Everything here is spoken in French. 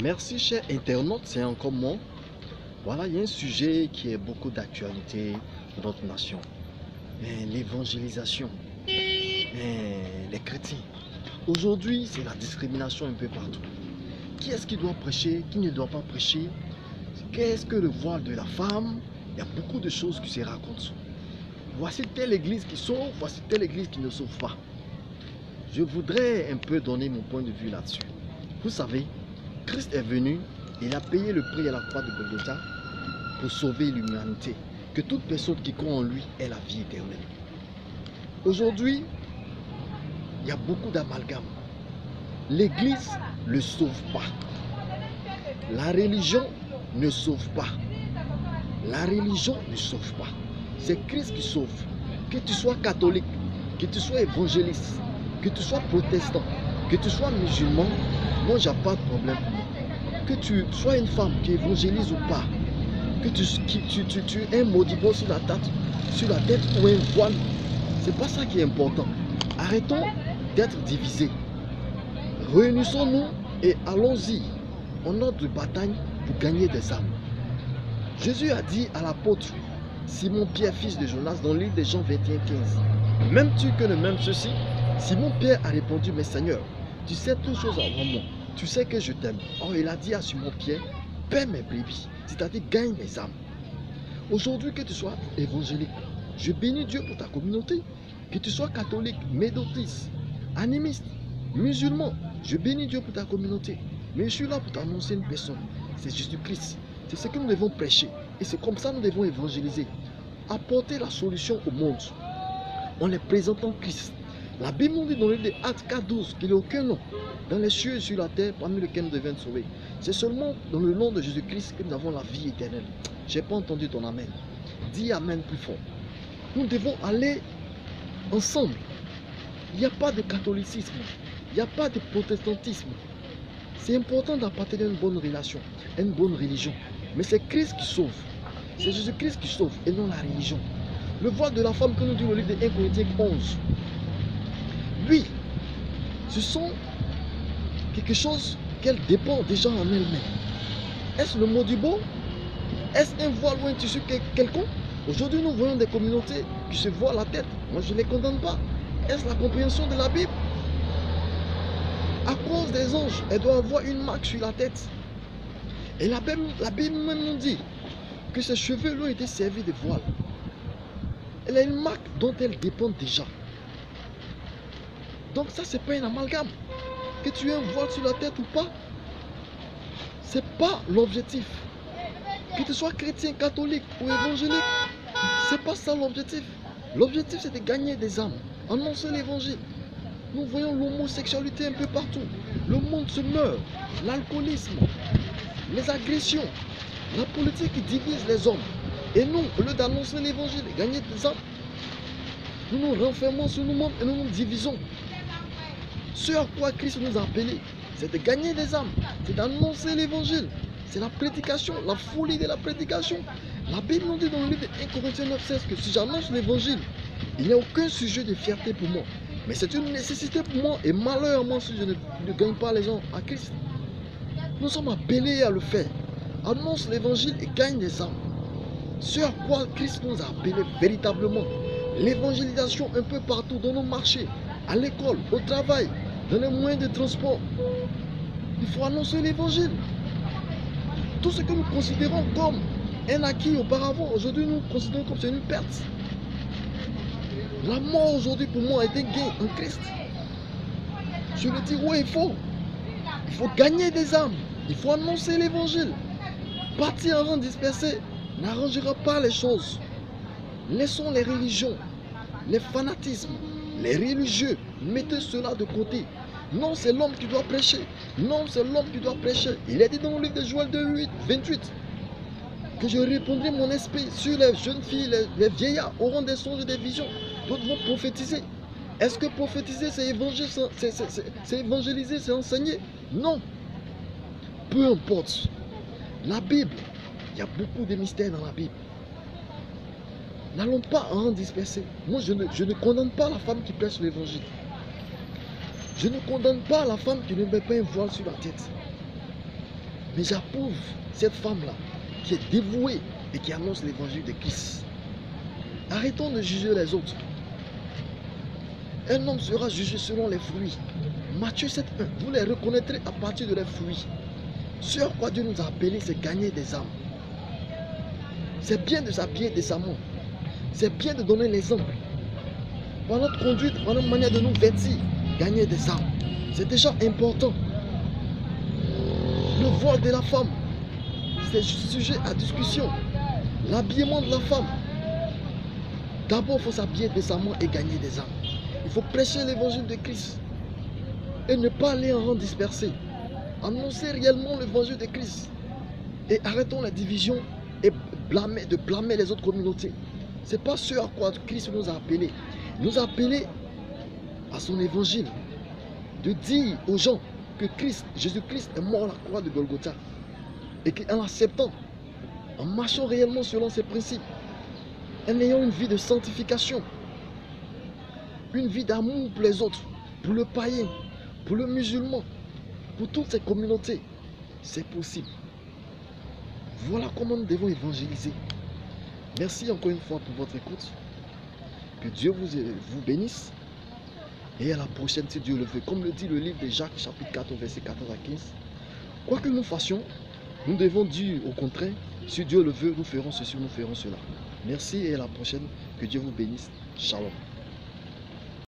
Merci cher internaute, c'est encore moi. Voilà, il y a un sujet qui est beaucoup d'actualité dans notre nation. L'évangélisation, les chrétiens. Aujourd'hui, c'est la discrimination un peu partout. Qui est-ce qui doit prêcher, qui ne doit pas prêcher? Qu'est-ce que le voile de la femme? Il y a beaucoup de choses qui se racontent. Voici telle église qui sauve, voici telle église qui ne sauve pas. Je voudrais un peu donner mon point de vue là-dessus. Vous savez, Christ est venu, il a payé le prix à la croix de Golgotha pour sauver l'humanité. Que toute personne qui croit en lui ait la vie éternelle. Aujourd'hui, il y a beaucoup d'amalgames. L'église ne sauve pas. La religion ne sauve pas. La religion ne sauve pas. C'est Christ qui sauve. Que tu sois catholique, que tu sois évangéliste, que tu sois protestant, que tu sois musulman, moi j'ai pas de problème. Que tu sois une femme qui évangélise ou pas, que tu aies un maudibon sur la tête ou un voile, c'est pas ça qui est important. Arrêtons d'être divisés. Réunissons-nous et allons-y en ordre de bataille pour gagner des âmes. Jésus a dit à l'apôtre Simon-Pierre, fils de Jonas, dans l'île des Jean 21,15. M'aimes-tu que ne m'aime ceci? Simon-Pierre a répondu, mais Seigneur, tu sais toutes choses avant moi. Tu sais que je t'aime. Or, il a dit à Simon-Pierre, paie mes brebis, c'est-à-dire gagne mes âmes. Aujourd'hui, que tu sois évangélique, je bénis Dieu pour ta communauté. Que tu sois catholique, méthodiste, animiste, musulman, je bénis Dieu pour ta communauté. Mais je suis là pour t'annoncer une personne, c'est Jésus-Christ. C'est ce que nous devons prêcher. Et c'est comme ça que nous devons évangéliser. Apporter la solution au monde en les présentant Christ. La Bible nous dit dans le livre des Actes 4:12 qu'il n'y a aucun nom dans les cieux et sur la terre parmi lesquels nous devons être sauvés. C'est seulement dans le nom de Jésus-Christ que nous avons la vie éternelle. Je n'ai pas entendu ton amen. Dis amen plus fort. Nous devons aller ensemble. Il n'y a pas de catholicisme. Il n'y a pas de protestantisme. C'est important d'appartenir à une bonne relation, à une bonne religion. Mais c'est Christ qui sauve. C'est Jésus-Christ qui sauve et non la religion. Le voile de la femme que nous dit le livre de 1 Corinthiens 11. Lui, ce sont quelque chose qu'elle dépend déjà en elle-même. Est-ce le mot du beau? Est-ce un voile ou un tissu quelconque? Aujourd'hui, nous voyons des communautés qui se voilent la tête. Moi, je ne les condamne pas. Est-ce la compréhension de la Bible? À cause des anges, elle doit avoir une marque sur la tête. Et la Bible même nous dit que ses cheveux lui ont été servis de voile. Elle a une marque dont elle dépend déjà. Donc ça, c'est pas un amalgame. Que tu aies un voile sur la tête ou pas, c'est pas l'objectif. Que tu sois chrétien, catholique ou évangélique, c'est pas ça l'objectif. L'objectif, c'est de gagner des âmes, annoncer l'évangile. Nous voyons l'homosexualité un peu partout. Le monde se meurt. L'alcoolisme, les agressions, la politique qui divise les hommes. Et nous, au lieu d'annoncer l'évangile et gagner des âmes, nous nous renfermons sur nous-mêmes et nous nous divisons. Ce à quoi Christ nous a appelés, c'est de gagner des âmes, c'est d'annoncer l'évangile. C'est la prédication, la folie de la prédication. La Bible nous dit dans le livre de 1 Corinthiens 9,16 que si j'annonce l'évangile, il n'y a aucun sujet de fierté pour moi. Mais c'est une nécessité pour moi et malheur à moi si je ne gagne pas les gens à Christ. Nous sommes appelés à le faire. Annonce l'évangile et gagne des âmes. Ce à quoi Christ nous a appelés véritablement. L'évangélisation un peu partout dans nos marchés, à l'école, au travail, dans les moyens de transport. Il faut annoncer l'évangile. Tout ce que nous considérons comme un acquis auparavant, aujourd'hui nous considérons comme c'est une perte. La mort aujourd'hui pour moi est un gain en Christ. Je le dis ouais, il faut gagner des âmes. Il faut annoncer l'évangile. Partir en rang dispersé n'arrangera pas les choses. Laissons les religions, les fanatismes, les religieux, mettez cela de côté. Non, c'est l'homme qui doit prêcher. Non, c'est l'homme qui doit prêcher. Il est dit dans le livre de Joël 2:28 que je répondrai mon esprit sur les jeunes filles, les vieillards auront des songes et des visions. D'autres vont prophétiser. Est-ce que prophétiser, c'est évangéliser, c'est enseigner? Non. Peu importe. La Bible, il y a beaucoup de mystères dans la Bible. N'allons pas en disperser. Moi, je ne condamne pas la femme qui prêche l'évangile. Je ne condamne pas la femme qui ne met pas un voile sur la tête. Mais j'approuve cette femme-là qui est dévouée et qui annonce l'évangile de Christ. Arrêtons de juger les autres. Un homme sera jugé selon les fruits. Matthieu 7,1, vous les reconnaîtrez à partir de leurs fruits. Ce à quoi Dieu nous a appelés, c'est gagner des âmes. C'est bien de s'habiller décemment. C'est bien de donner l'exemple. Par notre conduite, par notre manière de nous vêtir, gagner des âmes. C'est déjà important. Le voile de la femme, c'est sujet à discussion. L'habillement de la femme. D'abord, il faut s'habiller décemment et gagner des âmes. Il faut prêcher l'évangile de Christ. Et ne pas aller en rang dispersé. Annoncer réellement l'évangile de Christ. Et arrêtons la division et de blâmer les autres communautés. Ce n'est pas ce à quoi Christ nous a appelés. Il nous a appelés à son évangile. De dire aux gens que Jésus-Christ est mort à la croix de Golgotha. Et qu'en l'acceptant, en marchant réellement selon ses principes, en ayant une vie de sanctification, une vie d'amour pour les autres, pour le païen, pour le musulman, pour toutes ces communautés, c'est possible. Voilà comment nous devons évangéliser. Merci encore une fois pour votre écoute. Que Dieu vous bénisse. Et à la prochaine si Dieu le veut. Comme le dit le livre de Jacques chapitre 4 verset 14 à 15. Quoi que nous fassions, nous devons dire au contraire, si Dieu le veut, nous ferons ceci, nous ferons cela. Merci et à la prochaine. Que Dieu vous bénisse. Shalom.